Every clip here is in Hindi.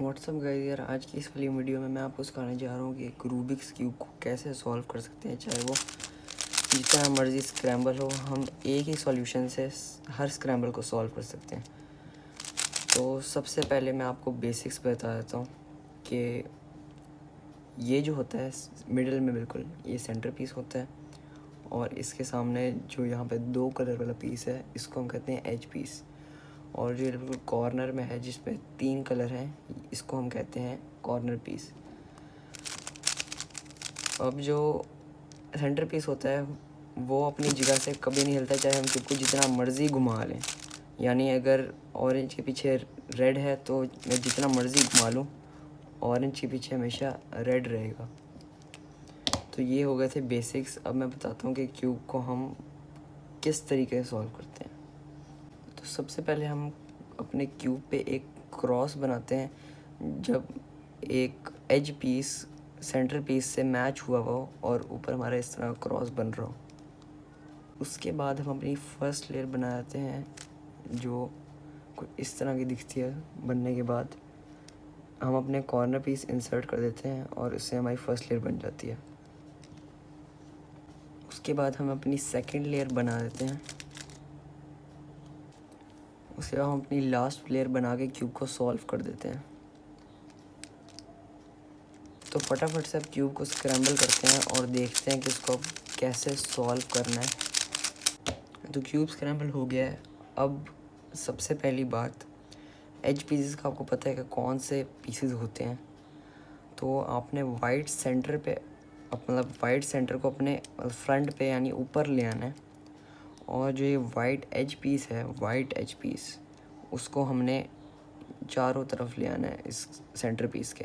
व्हाट्सअप गाइस यार, आज की इस वाली वीडियो में मैं आपको सिखाने जा रहा हूँ कि एक रूबिक्स क्यूब को कैसे सॉल्व कर सकते हैं। चाहे वो जितना मर्जी स्क्रैम्बल हो, हम एक ही सॉल्यूशन से हर स्क्रैम्बल को सॉल्व कर सकते हैं। तो सबसे पहले मैं आपको बेसिक्स बता देता हूँ कि ये जो होता है मिडिल में, बिल्कुल ये सेंटर पीस होता है और इसके सामने जो यहाँ पे दो कलर वाला पीस है इसको हम कहते हैं एज पीस, और जो बिल्कुल कॉर्नर में है जिसपे तीन कलर हैं इसको हम कहते हैं कॉर्नर पीस। अब जो सेंटर पीस होता है वो अपनी जगह से कभी नहीं हिलता, चाहे हम क्यूब को जितना मर्ज़ी घुमा लें। यानी अगर ऑरेंज के पीछे रेड है तो मैं जितना मर्ज़ी घुमा लूँ, ऑरेंज के पीछे हमेशा रेड रहेगा। तो ये हो गए थे बेसिक्स। अब मैं बताता हूँ कि क्यूब को हम किस तरीके से सॉल्व करते हैं। तो सबसे पहले हम अपने क्यूब पे एक क्रॉस बनाते हैं। जब एक एज पीस सेंटर पीस से मैच हुआ हो और ऊपर हमारा इस तरह क्रॉस बन रहा हो, उसके बाद हम अपनी फर्स्ट लेयर बनाते हैं जो कुछ इस तरह की दिखती है। बनने के बाद हम अपने कॉर्नर पीस इंसर्ट कर देते हैं और उससे हमारी फर्स्ट लेयर बन जाती है। उसके बाद हम अपनी सेकंड लेयर बना देते हैं। उसके बाद हम अपनी लास्ट लेयर बना के क्यूब को सॉल्व कर देते हैं। तो फटाफट से अब क्यूब को स्क्रैम्बल करते हैं और देखते हैं कि इसको अब कैसे सॉल्व करना है। तो क्यूब स्क्रैम्बल हो गया है। अब सबसे पहली बात, एज पीसेस का आपको पता है कि कौन से पीसेस होते हैं। तो आपने वाइट सेंटर पे मतलब वाइट सेंटर को अपने फ्रंट पे यानी ऊपर ले आना है, और जो ये वाइट एज पीस है, वाइट एज पीस, उसको हमने चारों तरफ ले आना है इस सेंटर पीस के।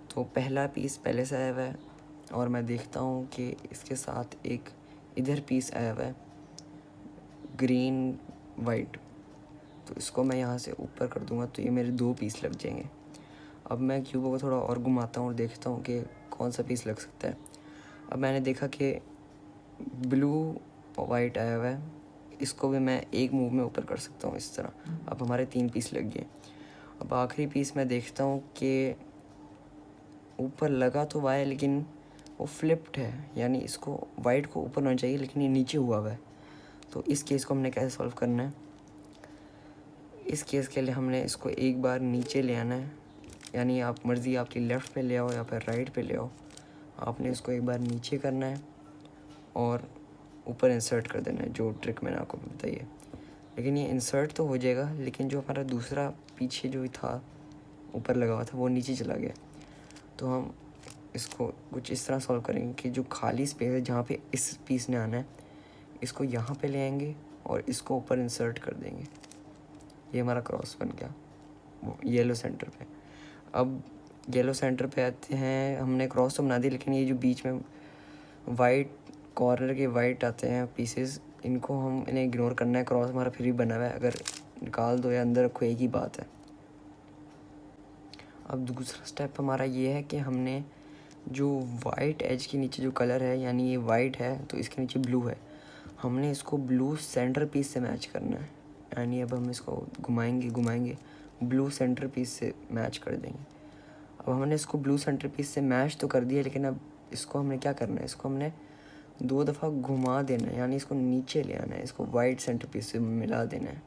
तो पहला पीस पहले से आया हुआ है और मैं देखता हूँ कि इसके साथ एक इधर पीस आया हुआ है ग्रीन वाइट, तो इसको मैं यहाँ से ऊपर कर दूँगा तो ये मेरे दो पीस लग जाएंगे। अब मैं क्यूब को थोड़ा और घुमाता हूँ और देखता हूँ कि कौन सा पीस लग सकता है। अब मैंने देखा कि ब्लू वाइट आया हुआ है, इसको भी मैं एक मूव में ऊपर कर सकता हूँ इस तरह। अब हमारे तीन पीस लग गए। अब आखिरी पीस मैं देखता हूँ कि ऊपर लगा तो हुआ है लेकिन वो फ्लिप्ड है, यानी इसको वाइट को ऊपर होना चाहिए लेकिन ये नीचे हुआ है। तो इस केस को हमने कैसे सॉल्व करना है? इस केस के लिए हमने इसको एक बार नीचे ले आना है, यानी आप मर्ज़ी आपकी लेफ़्ट पे ले आओ या फिर राइट पे ले आओ। आपने इसको एक बार नीचे करना है और ऊपर इंसर्ट कर देना है, जो ट्रिक मैंने आपको बताई है। लेकिन ये इंसर्ट तो हो जाएगा, लेकिन जो हमारा दूसरा पीछे जो था ऊपर लगा हुआ था वो नीचे चला गया। तो हम इसको कुछ इस तरह सॉल्व करेंगे कि जो खाली स्पेस है जहाँ पे इस पीस ने आना है, इसको यहाँ पे ले आएंगे और इसको ऊपर इंसर्ट कर देंगे। ये हमारा क्रॉस बन गया वो येलो सेंटर पे। अब येलो सेंटर पे आते हैं, हमने क्रॉस तो बना दी, लेकिन ये जो बीच में वाइट कॉर्नर के वाइट आते हैं पीसेस, इनको हम इन्हें इग्नोर करना है। क्रॉस हमारा फिर भी बना हुआ है, अगर निकाल दो या अंदर रखो एक ही बात है। अब दूसरा स्टेप हमारा ये है कि हमने जो वाइट एज के नीचे जो कलर है, यानी ये वाइट है तो इसके नीचे ब्लू है, हमने इसको ब्लू सेंटर पीस से मैच करना है। यानी अब हम इसको घुमाएंगे ब्लू सेंटर पीस से मैच कर देंगे। अब हमने इसको ब्लू सेंटर पीस से मैच तो कर दिया, लेकिन अब इसको हमने क्या करना है, इसको हमने दो दफ़ा घुमा देना है, यानी इसको नीचे ले आना है, इसको वाइट सेंटर पीस से मिला देना है।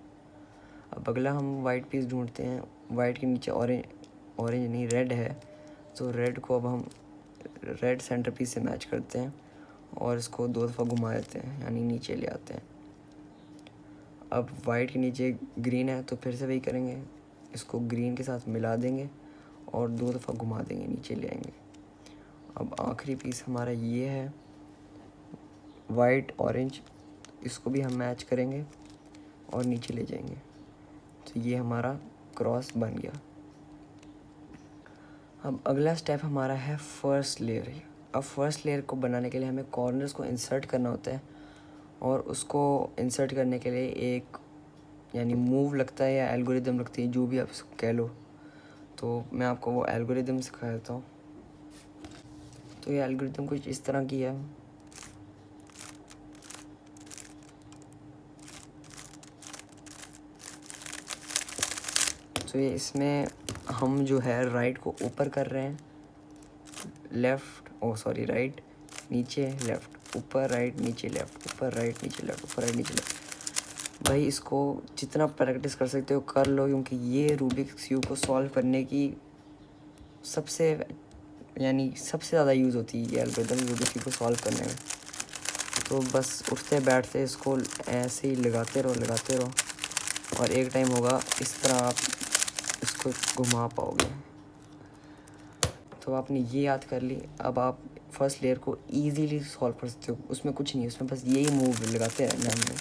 अब अगला हम वाइट पीस ढूंढते हैं। वाइट के नीचे ऑरेंज नहीं रेड है, तो रेड को अब हम रेड सेंटर पीस से मैच करते हैं और इसको दो दफ़ा घुमा देते हैं, यानी नीचे ले आते हैं। अब वाइट के नीचे ग्रीन है तो फिर से वही करेंगे, इसको ग्रीन के साथ मिला देंगे और दो दफ़ा घुमा देंगे, नीचे ले आएंगे। अब आखिरी पीस हमारा ये है वाइट ऑरेंज, इसको भी हम मैच करेंगे और नीचे ले जाएंगे। तो ये हमारा क्रॉस बन गया। अब अगला स्टेप हमारा है फर्स्ट लेयर। अब फर्स्ट लेयर को बनाने के लिए हमें कॉर्नर्स को इंसर्ट करना होता है, और उसको इंसर्ट करने के लिए एक यानी मूव लगता है या एल्गोरिदम लगती है, जो भी आप इसको कह लो। तो मैं आपको वो एल्गोरिदम सिखा देता हूँ। तो ये एल्गोरिदम कुछ इस तरह की है। तो ये इसमें हम जो है राइट को ऊपर कर रहे हैं, राइट नीचे लेफ़्ट, ऊपर राइट नीचे लेफ़्ट, ऊपर राइट नीचे लेफ़्ट, ऊपर राइट नीचे लेफ़्ट। भाई इसको जितना प्रैक्टिस कर सकते हो कर लो, क्योंकि ये रूबिक्स क्यूब को सॉल्व करने की सबसे ज़्यादा यूज़ होती है ये एल्गोरिथम रूबिक्स क्यूब को सॉल्व करने में। तो बस उठते बैठते इसको ऐसे ही लगाते रहो और एक टाइम होगा इस तरह आप इसको घुमा पाओगे। तो आपने ये याद कर ली। अब आप फर्स्ट लेयर को इजीली सॉल्व कर सकते हो, उसमें कुछ नहीं, उसमें बस यही मूव लगाते रहना है हमने।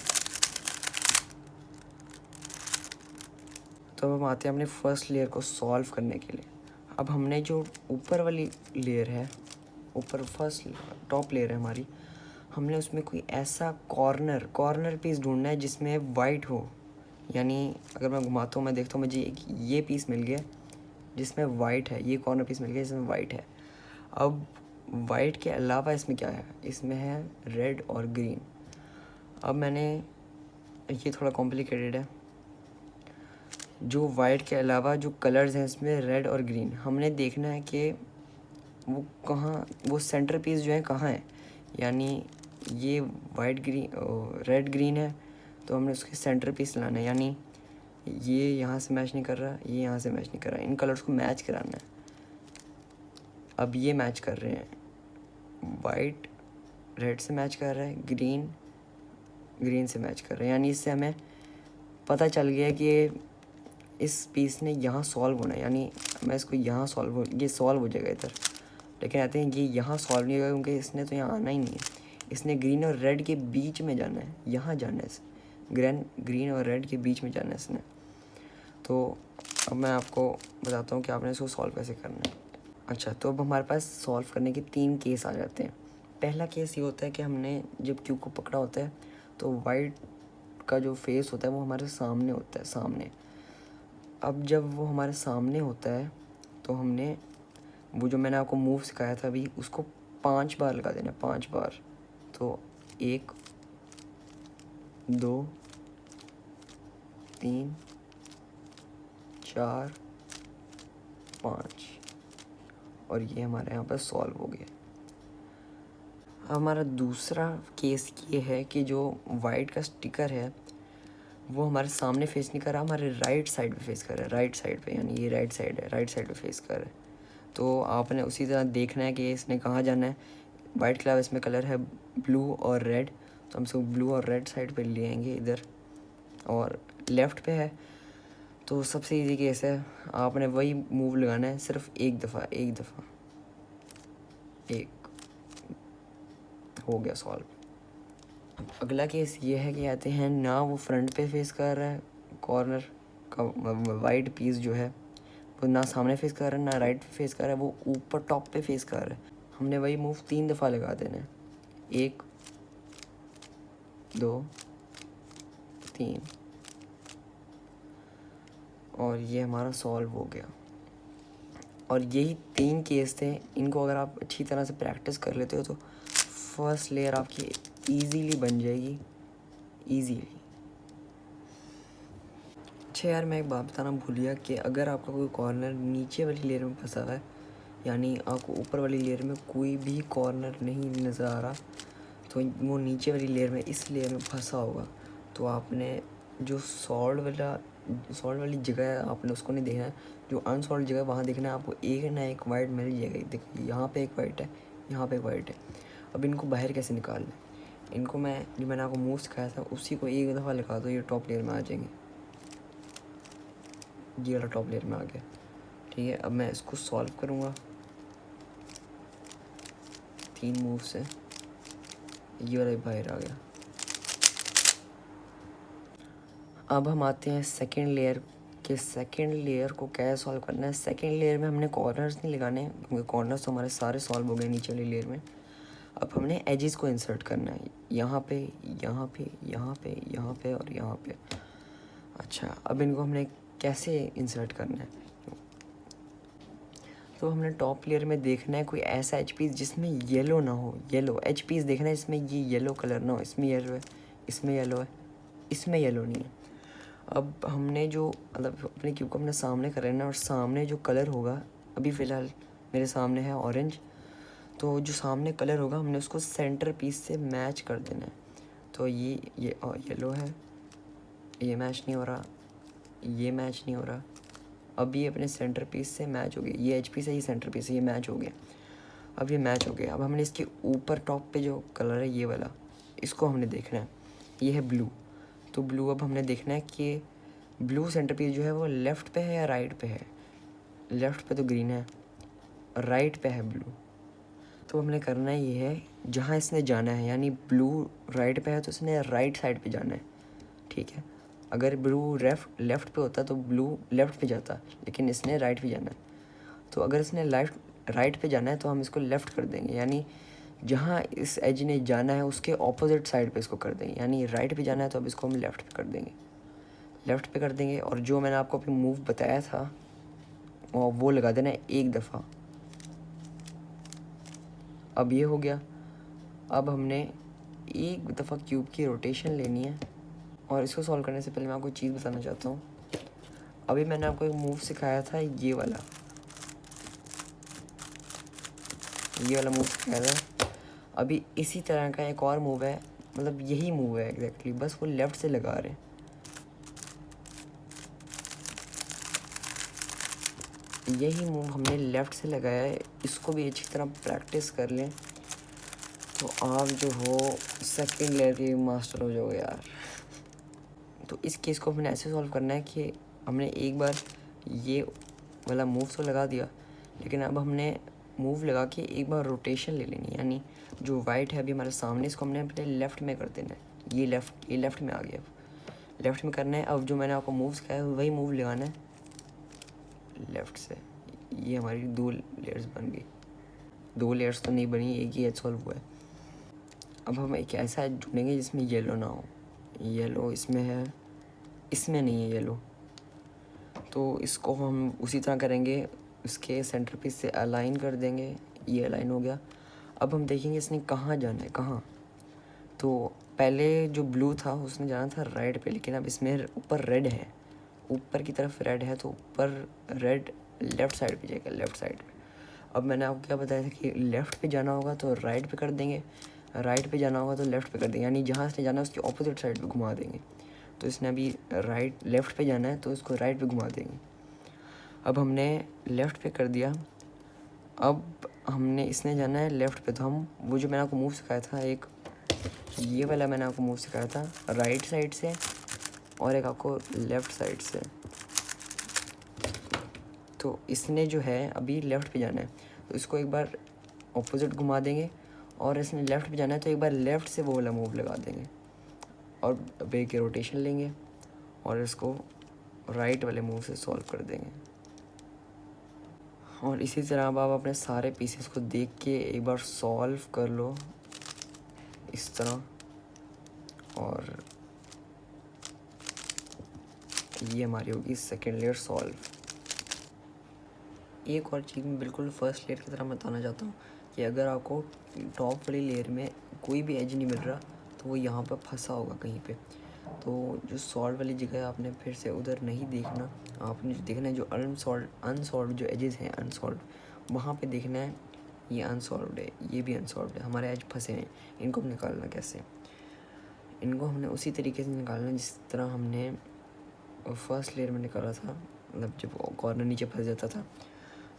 तो अब हम आते हैं अपने फर्स्ट लेयर को सॉल्व करने के लिए। अब हमने जो ऊपर वाली लेयर है, टॉप लेयर है हमारी, हमने उसमें कोई ऐसा कॉर्नर पीस ढूंढना है जिसमें वाइट हो। यानी अगर मैं घुमाता हूँ, मैं देखता हूँ मुझे ये पीस मिल गया जिसमें वाइट है, ये कॉर्नर पीस मिल गया जिसमें वाइट है। अब वाइट के अलावा इसमें क्या है, इसमें है रेड और ग्रीन। अब मैंने ये थोड़ा कॉम्प्लिकेटेड है। जो वाइट के अलावा जो कलर्स हैं इसमें रेड और ग्रीन, हमने देखना है कि वो सेंटर पीस जो है कहाँ है। यानी ये रेड ग्रीन है, तो हमने उसके सेंटर पीस लाना है। यानी ये यहाँ से मैच नहीं कर रहा, ये यहाँ से मैच नहीं कर रहा, इन कलर्स को मैच कराना है। अब ये मैच कर रहे हैं, वाइट रेड से मैच कर रहा है, ग्रीन से मैच कर रहे हैं। यानी इससे हमें पता चल गया कि इस पीस ने यहाँ सॉल्व होना है। यानी मैं इसको यहाँ ये सॉल्व हो जाएगा इधर, लेकिन आते हैं ये यहाँ सॉल्व नहीं होगा क्योंकि इसने तो यहाँ आना ही नहीं है। इसने ग्रीन और रेड के बीच में जाना है, यहाँ जाना है, ग्रीन और रेड के बीच में जाना है इसने। तो अब मैं आपको बताता हूँ कि आपने इसको सॉल्व कैसे करना है। अच्छा, तो अब हमारे पास सॉल्व करने के 3 केस आ जाते हैं। पहला केस ये होता है कि हमने जब क्यूब को पकड़ा होता है तो वाइट का जो फेस होता है वो हमारे सामने होता है, सामने। अब जब वो हमारे सामने होता है तो हमने वो जो मैंने आपको मूव सिखाया था अभी, उसको 5 बार लगा देना, 5 बार। तो 1 2 3 4 5, और ये हमारे यहाँ पर सॉल्व हो गया। हमारा दूसरा केस ये है कि जो वाइट का स्टिकर है वो हमारे सामने फेस नहीं कर रहा, हमारे राइट साइड पे फेस कर रहा है, राइट साइड पे। यानी ये राइट साइड है, राइट साइड पे फेस कर रहा है। तो आपने उसी तरह देखना है कि इसने कहाँ जाना है। वाइट के अलावा इसमें कलर है ब्लू और रेड, तो हम इसको ब्लू और रेड साइड पे ले आएंगे इधर, और लेफ़्ट पे है तो सबसे इजी केस है, आपने वही मूव लगाना है सिर्फ एक दफ़ा, एक हो गया सॉल्व। अगला केस ये है कि आते हैं ना वो फ्रंट पे फेस कर रहा है, कॉर्नर का वाइट पीस जो है वो ना सामने फेस कर रहा है ना राइट पे फेस कर रहा है, वो ऊपर टॉप पे फेस कर रहा है। हमने वही मूव 3 दफ़ा लगा देना है, 1 2 3, और ये हमारा सॉल्व हो गया। और यही 3 केस थे, इनको अगर आप अच्छी तरह से प्रैक्टिस कर लेते हो तो फर्स्ट लेयर आपकी इजीली बन जाएगी, इजीली। अच्छा यार, मैं एक बात बताना भूल गया कि अगर आपका कोई कॉर्नर नीचे वाली लेयर में फंसा हुआ है, यानी आपको ऊपर वाली लेयर में कोई भी कॉर्नर नहीं नज़र आ रहा, तो वो नीचे वाली लेयर में इस लेयर में फंसा होगा, तो आपने जो सॉल्व वाली जगह है आपने उसको नहीं देखना है, जो अनसॉल्व जगह वहाँ देखना है आपको। एक ना एक वाइट मिल जाएगा, देखिए यहाँ पे एक वाइट है, यहाँ पे एक वाइट है। अब इनको बाहर कैसे निकालना है, इनको मैंने आपको मूव सिखाया था उसी को एक दफ़ा लगा दो, ये टॉप लेयर में आ जाएंगे, ये वाला टॉप लेयर में आ गया। ठीक है, अब मैं इसको सॉल्व करूँगा 3 मूव से, ये वाला बाहर आ गया। अब हम आते हैं सेकेंड लेयर के। सेकेंड लेयर को कैसे सॉल्व करना है। सेकेंड लेयर में हमने कॉर्नर्स नहीं लगाने क्योंकि कॉर्नर्स तो हमारे सारे सॉल्व हो गए नीचे वाली लेयर में। अब हमने एजेस को इंसर्ट करना है, यहाँ पे यहाँ पे यहाँ पे यहाँ पे और यहाँ पे। अच्छा, अब इनको हमने कैसे इंसर्ट करना है, तो हमने टॉप लेयर में देखना है कोई ऐसा एच पीस जिसमें येलो ना हो, येलो एच पीस देखना है जिसमें ये येलो कलर ना हो। इसमें येलो है, इसमें येलो है, इसमें येलो नहीं है। अब हमने जो मतलब अपने क्यूब को अपने सामने कर लेना, और सामने जो कलर होगा, अभी फ़िलहाल मेरे सामने है ऑरेंज, तो जो सामने कलर होगा हमने उसको सेंटर पीस से मैच कर देना है। तो ये येलो है, ये मैच नहीं हो रहा, ये मैच नहीं हो रहा। अब ये अपने सेंटर पीस से मैच हो गया, ये एच पी से ही सेंटर पीस से ये मैच हो गया। अब ये मैच हो गया। अब हमने इसके ऊपर टॉप पे जो कलर है ये वाला, इसको हमने देखना है। ये है ब्लू, तो ब्लू अब हमने देखना है कि ब्लू सेंटर पीस जो है वो लेफ़्ट पे है या राइट पे है। लेफ़्ट पे तो ग्रीन है, राइट पे है ब्लू। तो हमने करना ये है, जहाँ इसने जाना है, यानी ब्लू राइट पे है तो इसने राइट साइड पे जाना है, ठीक है। अगर ब्लू लेफ़्ट पे होता तो ब्लू लेफ़्ट पे जाता, लेकिन इसने राइट पे जाना है। तो अगर इसने राइट पे जाना है तो हम इसको लेफ़्ट कर देंगे, यानी जहाँ इस एज ने जाना है उसके ऑपोजिट साइड पे इसको कर देंगे। यानी राइट पे जाना है तो अब इसको हम लेफ़्ट पे कर देंगे, लेफ़्ट पे कर देंगे। और जो मैंने आपको अभी मूव बताया था वो लगा देना है एक दफ़ा। अब ये हो गया। अब हमने एक दफ़ा क्यूब की रोटेशन लेनी है। और इसको सॉल्व करने से पहले मैं आपको एक चीज़ बताना चाहता हूँ। अभी मैंने आपको एक मूव सिखाया था, ये वाला मूव सिखाया था। अभी इसी तरह का एक और मूव है, मतलब यही मूव है एग्जैक्टली, बस वो लेफ़्ट से लगा रहे हैं। यही मूव हमने लेफ़्ट से लगाया है, इसको भी अच्छी तरह प्रैक्टिस कर लें तो आप जो हो सेकंड लेयर के मास्टर हो जाओगे यार। तो इस केस को हमने ऐसे सॉल्व करना है कि हमने एक बार ये वाला मूव तो लगा दिया, लेकिन अब हमने मूव लगा के एक बार रोटेशन ले लेनी, यानी जो वाइट है अभी हमारे सामने, इसको हमने अपने लेफ़्ट में कर देना है। ये लेफ़्ट में आ गया, अब लेफ़्ट में करना है। अब जो मैंने आपको मूव सिखाया है वही मूव लगाना है लेफ़्ट से। ये हमारी 2 लेयर्स बन गई। 2 लेयर्स तो नहीं बनी, एक ही एज सॉल्व हुआ है। अब हम एक ऐसा एज ढूंढेंगे जिसमें येलो ना हो। येलो इसमें है, इसमें नहीं है येलो, तो इसको हम उसी तरह करेंगे, इसके सेंटर पीस से अलाइन कर देंगे। ये अलाइन हो गया। अब हम देखेंगे इसने कहाँ जाना है, कहाँ। तो पहले जो ब्लू था उसने जाना था राइट पे, लेकिन अब इसमें ऊपर रेड है, ऊपर की तरफ रेड है, तो ऊपर रेड लेफ़्ट साइड पे जाएगा, लेफ़्ट साइड पे। अब मैंने आपको क्या बताया था कि लेफ़्ट पे जाना होगा तो राइट पे कर देंगे, राइट पे जाना होगा तो लेफ़्ट पे कर देंगे, यानी जहाँ इसने जाना है उसकी ऑपोजिट साइड पे घुमा देंगे। तो इसने अभी लेफ़्ट पे जाना है तो इसको राइट पे घुमा देंगे। अब हमने लेफ़्ट पे कर दिया। अब हमने इसने जाना है लेफ़्ट पे, तो हम वो जो मैंने आपको मूव सिखाया था, एक ये वाला मैंने आपको मूव सिखाया था राइट साइड से, और एक आपको लेफ़्ट साइड से। तो इसने जो है अभी लेफ़्ट पे जाना है तो इसको एक बार ऑपोजिट घुमा देंगे, और इसने लेफ़्ट पे जाना है तो एक बार लेफ़्ट से वो वाला मूव लगा देंगे, और बे के रोटेशन लेंगे और इसको राइट वाले मूव से सॉल्व कर देंगे। और इसी तरह अब आप अपने सारे पीसेस को देख के एक बार सॉल्व कर लो इस तरह। और ये हमारी होगी सेकेंड लेयर सॉल्व। एक और चीज़ मैं बिल्कुल फर्स्ट लेयर की तरह बताना चाहता हूँ कि अगर आपको टॉप वाली लेयर में कोई भी एज नहीं मिल रहा तो वो यहाँ पर फंसा होगा कहीं पे। तो जो सॉल्व वाली जगह आपने फिर से उधर नहीं देखना, आपने देखना है जो अनसॉल्व जो एजेस हैं अनसॉल्व, वहाँ पे देखना है ये अनसॉल्व्ड है, ये भी अनसॉल्व्ड है, हमारे एज फंसे हैं। इनको हम निकालना कैसे, इनको हमने उसी तरीके से निकालना जिस तरह हमने फर्स्ट लेयर में निकाला था, मतलब जब कॉर्नर नीचे फंस जाता था।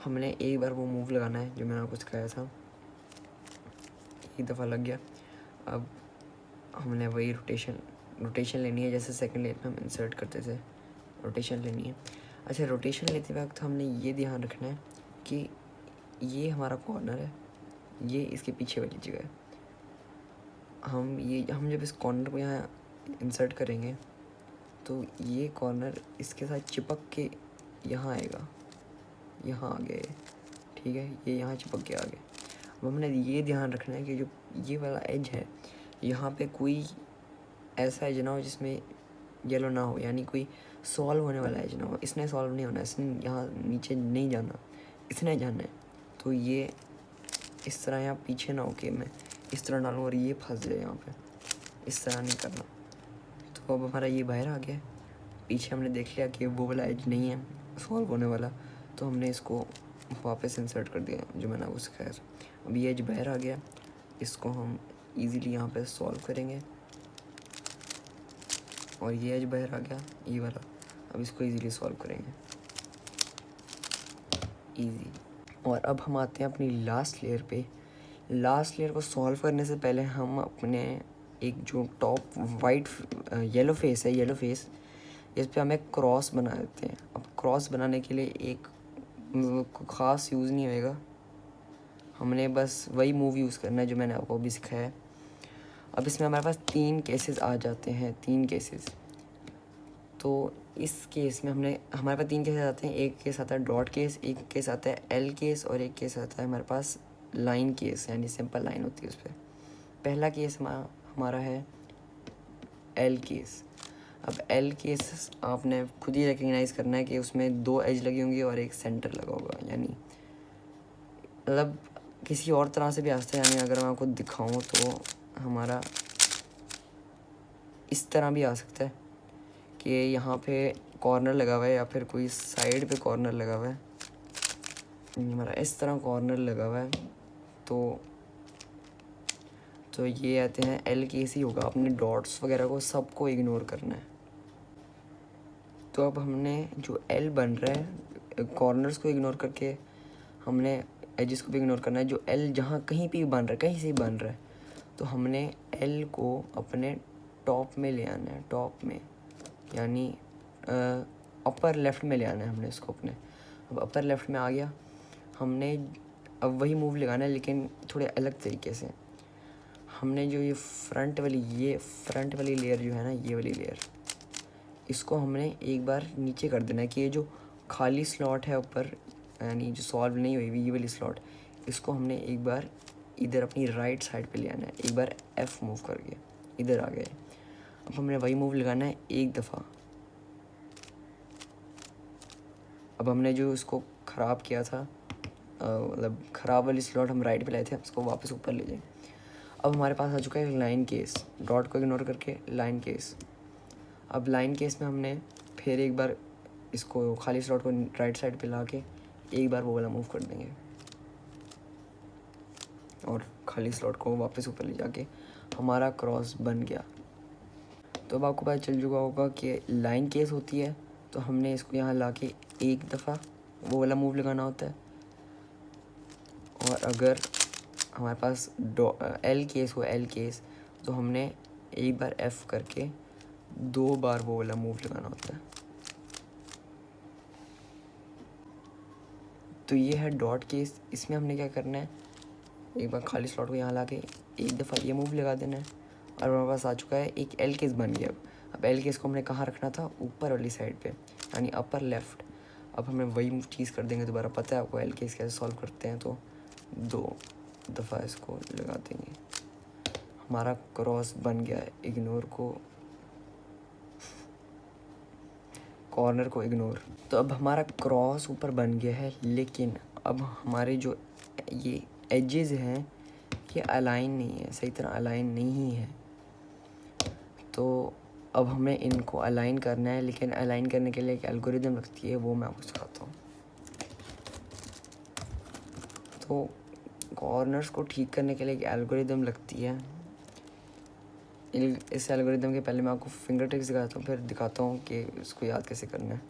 हमने एक बार वो मूव लगाना है जो मैंने आपको सिखाया था, एक दफ़ा लग गया। अब हमने वही रोटेशन लेनी है जैसे सेकंड लेयर में हम इंसर्ट करते थे, रोटेशन लेनी है। अच्छा, रोटेशन लेते वक्त हमने ये ध्यान रखना है कि ये हमारा कॉर्नर है, ये इसके पीछे वाली जगह है। हम जब इस कॉर्नर को यहाँ इंसर्ट करेंगे तो ये कॉर्नर इसके साथ चिपक के यहाँ आएगा, यहाँ आ गया, ठीक है, ये यहाँ चिपक के आ गया। अब हमने ये ध्यान रखना है कि जो ये वाला एज है यहाँ पे कोई ऐसा एज ना हो जिसमें येलो ना हो, यानी कोई सॉल्व होने वाला एज ना हो। इसने सॉल्व नहीं होना, इसने यहाँ नीचे नहीं जाना, इसने जाना है। तो ये इस तरह यहाँ पीछे ना हो के मैं इस तरह डालूँ और ये फंस जाए यहाँ पे, इस तरह नहीं करना। तो अब हमारा ये बाहर आ गया, पीछे हमने देख लिया कि वो वाला एज नहीं है सॉल्व होने वाला, तो हमने इसको वापस इंसर्ट कर दिया जो मैंने आपको सिखाया था। अब ये एज बाहर आ गया, इसको हम इजीली यहाँ पे सॉल्व करेंगे, और ये एज बाहर आ गया ये वाला, अब इसको इजीली सॉल्व करेंगे, इजी। और अब हम आते हैं अपनी लास्ट लेयर पे। लास्ट लेयर को सॉल्व करने से पहले हम अपने एक जो टॉप वाइट येलो फेस है, येलो फेस, इस पर हम एक क्रॉस बना देते हैं। अब क्रॉस बनाने के लिए एक ख़ास यूज़ नहीं होएगा, हमने बस वही मूव यूज़ करना है जो मैंने आपको अभी सिखाया है। अब इसमें हमारे पास 3 केसेस आ जाते हैं, 3 केसेस। तो इस केस में हमारे पास 3 केस आते हैं। एक केस आता है डॉट केस, एक केस आता है एल केस, और एक केस आता है हमारे पास लाइन केस, यानी सिंपल लाइन होती है उस पर। पहला केस हमारा है एल केस। अब एल केस आपने खुद ही रिकग्नाइज़ करना है कि उसमें 2 एज लगी होंगी और एक सेंटर लगा होगा, यानी मतलब किसी और तरह से भी आ सकता है। यानी अगर मैं आपको दिखाऊं तो हमारा इस तरह भी आ सकता है कि यहाँ पे कॉर्नर लगा हुआ है, या फिर कोई साइड पे कॉर्नर लगा हुआ है, हमारा इस तरह कॉर्नर लगा हुआ है, तो ये आते हैं एल केस ही होगा। अपने डॉट्स वगैरह को सबको इग्नोर करना है। तो अब हमने जो एल बन रहा है, कॉर्नर्स को इग्नोर करके हमने एजेस को भी इग्नोर करना है। जो एल जहाँ कहीं भी बन रहा है, कहीं से भी बन रहा है, तो हमने एल को अपने टॉप में ले आना है, टॉप में, यानी अपर लेफ़्ट में ले आना है हमने इसको अपने। अब अपर लेफ़्ट में आ गया, हमने अब वही मूव लगाना है लेकिन थोड़े अलग तरीके से। हमने जो ये फ्रंट वाली लेयर जो है ना, ये वाली लेयर, इसको हमने एक बार नीचे कर देना है कि ये जो खाली स्लॉट है ऊपर, यानी जो सॉल्व नहीं हुई ये वाली स्लॉट, इसको हमने एक बार इधर अपनी राइट साइड पे ले आना है। एक बार F मूव करके इधर आ गए। अब हमने वही मूव लगाना है एक दफ़ा। अब हमने जो इसको ख़राब किया था, मतलब ख़राब वाली स्लॉट हम राइट पे लाए थे, उसको वापस ऊपर ले जाएं। अब हमारे पास आ चुका है लाइन केस, डॉट को इग्नोर करके लाइन केस। अब लाइन केस में हमने फिर एक बार इसको खाली स्लॉट को राइट साइड पे ला के एक बार वो वाला मूव कर देंगे, और खाली स्लॉट को वापस ऊपर ले जाके हमारा क्रॉस बन गया। तो अब आपको पता चल चुका होगा कि लाइन केस होती है, तो हमने इसको यहाँ ला के एक दफ़ा वो वाला मूव लगाना होता है। और अगर हमारे पास एल केस हो, एल केस, तो हमने एक बार F करके 2 बार वो वाला मूव लगाना होता है। तो ये है डॉट केस। इसमें हमने क्या करना है, एक बार खाली स्लॉट को यहाँ ला के एक दफ़ा ये मूव लगा देना है, और हमारे पास आ चुका है एक एल केस बन गया। अब एल केस को हमने कहाँ रखना था, ऊपर वाली साइड पे, यानी अपर लेफ़्ट। अब हमें वही चीज़ कर देंगे दोबारा। पता है आपको एल केस कैसे सॉल्व करते हैं, तो 2 दफ़ा इसको लगा देंगे, हमारा क्रॉस बन गया है। इग्नोर को, कॉर्नर को इग्नोर। तो अब हमारा क्रॉस ऊपर बन गया है, लेकिन अब हमारे जो ये एजेस हैं ये अलाइन नहीं है, सही तरह अलाइन नहीं है। तो अब हमें इनको अलाइन करना है, लेकिन अलाइन करने के लिए एक एल्गोरिदम लगती है, वो मैं आपको सिखाता हूँ। तो कॉर्नर्स को ठीक करने के लिए एक एल्गोरिदम लगती है। इस एल्गोरिदम के पहले मैं आपको फिंगर ट्रिक्स दिखाता हूँ, फिर दिखाता हूँ कि इसको याद कैसे करना है।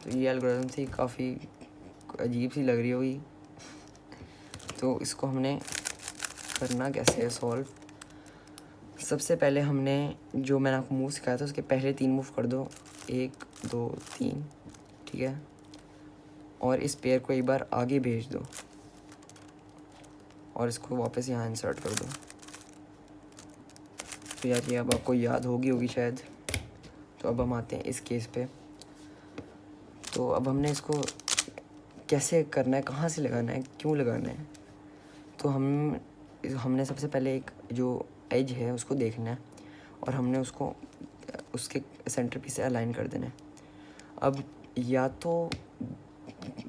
तो ये एल्गोरिदम थी, काफ़ी अजीब सी लग रही होगी। तो इसको हमने करना कैसे है सॉल्व। सबसे पहले हमने जो मैंने आपको मूव सिखाया था उसके पहले 3 मूव कर दो, 1 2 3, ठीक है। और इस पेयर को एक बार आगे भेज दो, और इसको वापस यहाँ इंसर्ट कर दो। तो यार ये अब आपको याद होगी शायद। तो अब हम आते हैं इस केस पे। तो अब हमने इसको कैसे करना है, कहाँ से लगाना है, क्यों लगाना है। तो हमने सबसे पहले एक जो एज है उसको देखना है, और हमने उसको उसके सेंटर पीस से अलाइन कर देना है। अब या तो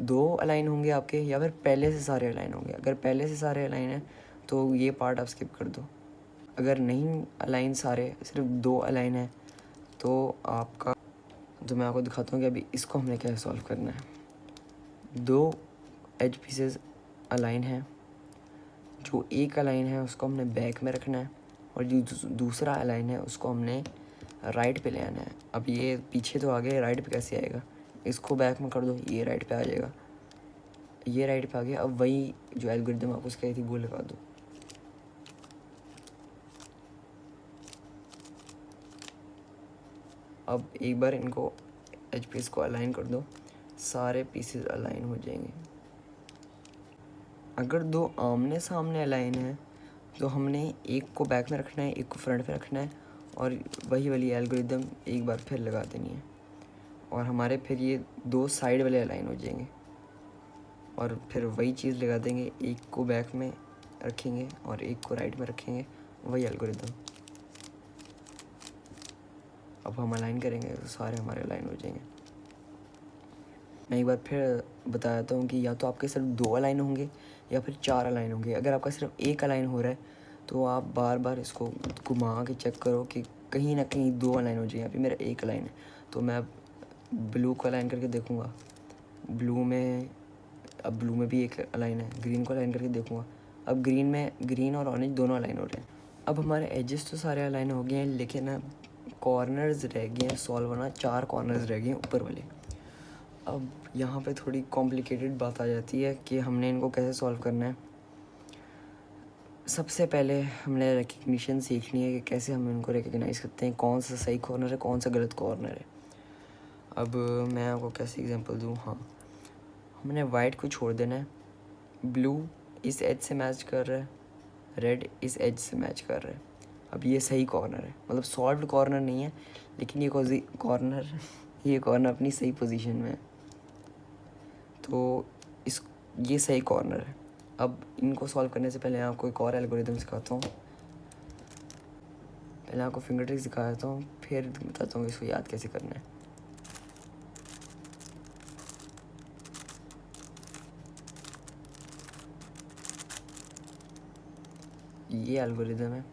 2 अलाइन होंगे आपके, या फिर पहले से सारे अलाइन होंगे। अगर पहले से सारे अलाइन हैं तो ये पार्ट आप स्किप कर दो। अगर नहीं अलाइन सारे, सिर्फ 2 अलाइन है तो आपका, तो मैं आपको दिखाता हूँ कि अभी इसको हमने कैसे सॉल्व करना है। 2 एज पीसेस अलाइन है, जो एक अलाइन है उसको हमने बैक में रखना है और जो दूसरा अलाइन है उसको हमने राइट पे ले आना है। अब ये पीछे तो आ गया, राइट पे कैसे आएगा? इसको बैक में कर दो, ये राइट पे आ जाएगा, ये राइट पे आ गया। अब वही जो एल्गोरिथम आपको कही थी वो लगा दो। अब एक बार इनको एच पीस को अलाइन कर दो, सारे पीसेस अलाइन हो जाएंगे। अगर 2 आमने सामने अलाइन है तो हमने एक को बैक में रखना है, एक को फ्रंट में रखना है और वही वाली एल्गोरिथम एक बार फिर लगा देनी है और हमारे फिर ये 2 साइड वाले अलाइन हो जाएंगे और फिर वही चीज़ लगा देंगे, एक को बैक में रखेंगे और एक को राइट में रखेंगे, वही एल्गोरिथम। अब हम अलाइन करेंगे तो सारे हमारे अलाइन हो जाएंगे। मैं एक बार फिर बता देता हूँ कि या तो आपके सिर्फ 2 अलाइन होंगे या फिर 4 अलाइन होंगे। अगर आपका सिर्फ एक अलाइन हो रहा है तो आप बार बार इसको घुमा के चेक करो कि कहीं ना कहीं 2 अलाइन हो जाए। अभी मेरा एक अलाइन है तो मैं ब्लू को अलाइन करके देखूँगा, ब्लू में भी एक अलाइन है, ग्रीन को अलाइन करके देखूँगा। अब ग्रीन और ऑरेंज दोनों अलाइन हो रहे हैं। अब हमारे एजेस तो सारे अलाइन हो गए हैं, लेकिन अब कॉर्नर्स रह गए हैं सॉल्व होना। 4 कॉर्नर्स रह गए हैं ऊपर वाले। अब यहाँ पे थोड़ी कॉम्प्लिकेटेड बात आ जाती है कि हमने इनको कैसे सॉल्व करना है। सबसे पहले हमने रिकग्निशन सीखनी है कि कैसे हम इनको रिकग्नाइज़ करते हैं, कौन सा सही कॉर्नर है, कौन सा गलत कॉर्नर है। अब मैं आपको कैसे एग्जांपल दूँ? हाँ, हमने वाइट को छोड़ देना है, ब्लू इस एज से मैच कर रहा है, रेड इस एज से मैच कर रहा है। अब ये सही कॉर्नर है, मतलब सॉल्व्ड कॉर्नर नहीं है, लेकिन ये कॉर्नर अपनी सही पोजीशन में है, तो ये सही कॉर्नर है। अब इनको सॉल्व करने से पहले आपको एक और एल्गोरिथम सिखाता हूँ। पहले आपको फिंगर ट्रिक सिखा देता हूँ, फिर बताता हूँ इसको याद कैसे करना है। ये एल्गोरिथम है।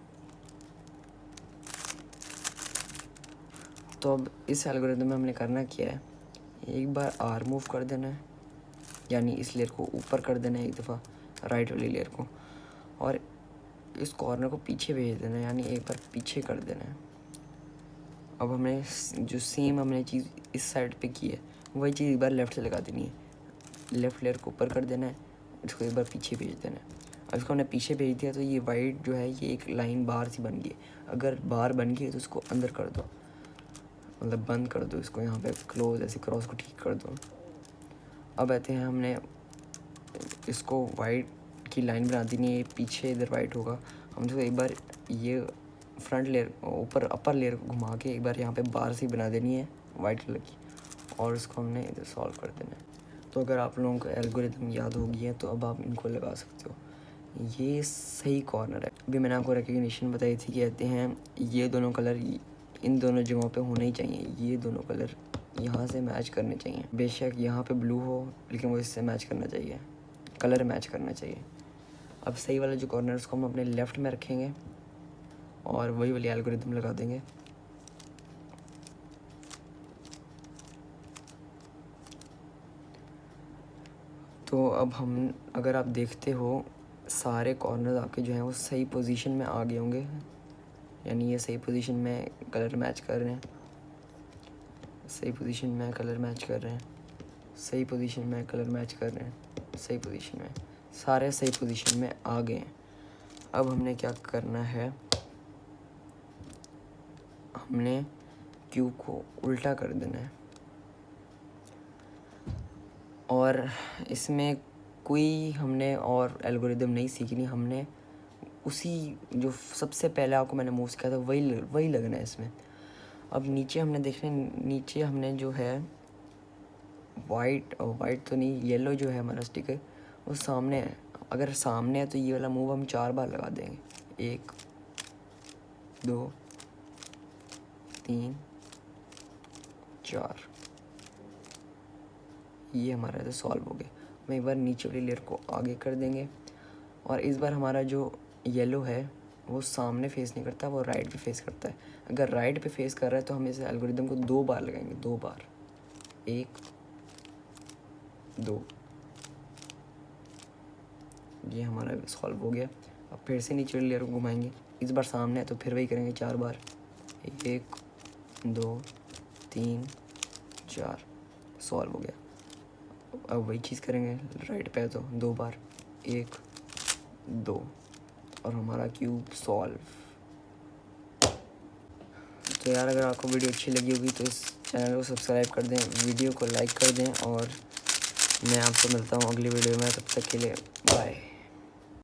तो अब इस एल्गोरिथम में हमने करना क्या है, एक बार आर मूव कर देना है, यानी इस लेयर को ऊपर कर देना है एक दफ़ा, राइट वाली लेयर को, और इस कॉर्नर को पीछे भेज देना है, यानी एक बार पीछे कर देना है। अब हमने जो सेम हमने चीज़ इस साइड पे की है वही चीज़ एक बार लेफ़्ट से लगा देनी है। लेफ़्ट लेयर को ऊपर कर देना है, इसको एक बार पीछे भेज देना है। अब इसको हमने पीछे भेज दिया तो ये वाइट जो है ये एक लाइन बार सी बन गई। अगर बार बन गई तो इसको अंदर कर दो, मतलब बंद कर दो इसको, यहाँ पे क्लोज ऐसे क्रॉस को ठीक कर दो। अब आते हैं, हमने इसको वाइट की लाइन बना देनी है, पीछे इधर वाइट होगा। हम इसको एक बार ये फ्रंट लेयर ऊपर अपर लेयर घुमा के एक बार यहाँ पे बार सी बना देनी है वाइट कलर की, और इसको हमने इधर सॉल्व कर देना है। तो अगर आप लोगों को एल्गोरिथम याद हो गई है तो अब आप इनको लगा सकते हो। ये सही कॉर्नर है। अभी मैंने आपको रिकग्निशन बताई थी, कहते हैं ये दोनों कलर इन दोनों जगहों पे होने ही चाहिए, ये दोनों कलर यहाँ से मैच करने चाहिए। बेशक यहाँ पे ब्लू हो लेकिन वो इससे मैच करना चाहिए, कलर मैच करना चाहिए। अब सही वाला जो कॉर्नर उसको हम अपने लेफ़्ट में रखेंगे और वही वाली एल्गोरिथम लगा देंगे। तो अब हम, अगर आप देखते हो सारे कॉर्नर आपके जो हैं वो सही पोजीशन में आ गए होंगे, यानी ये सही पोजीशन में कलर मैच कर रहे हैं, सही पोजीशन में कलर मैच कर रहे हैं, सही पोजीशन में कलर मैच कर रहे हैं, सही पोजीशन में, सारे सही पोजीशन में आ गए हैं। अब हमने क्या करना है, हमने क्यूब को उल्टा कर देना है और इसमें कोई हमने और एल्गोरिथम नहीं सीखनी, हमने उसी जो सबसे पहले आपको मैंने मूव सिखाया था वही लगना है इसमें। अब नीचे हमने देखना, नीचे हमने जो है वाइट तो नहीं, येलो जो है हमारा स्टिकर वो सामने है। अगर सामने है तो ये वाला मूव हम 4 बार लगा देंगे, 1 2 3 4, ये हमारा तो सॉल्व हो गया। हम एक बार नीचे वाली लेयर को आगे कर देंगे और इस बार हमारा जो येलो है वो सामने फेस नहीं करता, वो राइट पे फेस करता है। अगर राइट पे फेस कर रहा है तो हम इस एल्गोरिदम को 2 बार लगाएंगे, 2 बार, 1 2। ये हमारा सॉल्व हो गया। अब फिर से नीचे लेयर को घुमाएंगे, इस बार सामने है तो फिर वही करेंगे 4 बार, 1 2 3 4, सॉल्व हो गया। अब वही चीज़ करेंगे राइट पे तो 2 बार, 1 2, और हमारा क्यूब सॉल्व। तो यार अगर आपको वीडियो अच्छी लगी होगी तो इस चैनल को सब्सक्राइब कर दें, वीडियो को लाइक कर दें, और मैं आपसे मिलता हूँ अगली वीडियो में। तब तक के लिए बाय।